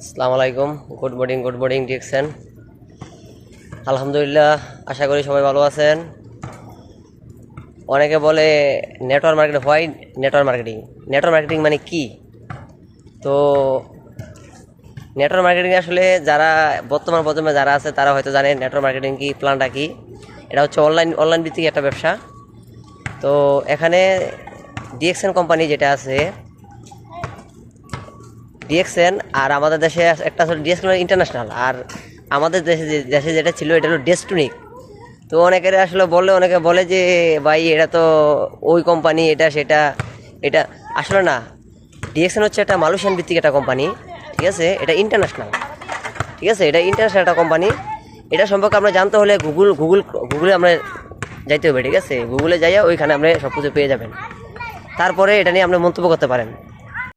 আসসালামু আলাইকুম। Good morning diction. আলহামদুলিল্লাহ, আশা করি সবাই ভালো আছেন। অনেকে বলে network marketing, why network marketing মানে কি? তো নেটওয়ার্ক মার্কেটিং আসলে যারা বর্তমান প্রজন্মে যারা আছে তারা হয়তো জানে নেটওয়ার্ক মার্কেটিং কি, প্ল্যানটা কি। এটা হচ্ছে অনলাইন ভিত্তিক একটা ব্যবসা। তো এখানে ডিএক্সএন কোম্পানি যেটা আছে, ডিএক্সএন, আর আমাদের দেশে একটা আসলে ডিএক্সএন ইন্টারন্যাশনাল, আর আমাদের দেশে যেটা ছিল এটা হলো ডেস্টুনিক। তো অনেকে বলে যে ভাই এটা তো ওই কোম্পানি, এটা সেটা। এটা আসলে না, ডিএক্সএন হচ্ছে একটা মালয়েশিয়ান ভিত্তিক একটা কোম্পানি, ঠিক আছে? এটা ইন্টারন্যাশনাল, ঠিক আছে? এটা ইন্টারন্যাশনাল একটা কোম্পানি। এটা সম্পর্কে আমরা জানতে হলে গুগলে আমরা যাইতে হবে, ঠিক আছে? গুগলে যাইয়া ওইখানে আপনি সব কিছু পেয়ে যাবেন। তারপরে এটা নিয়ে আপনি মন্তব্য করতে পারেন।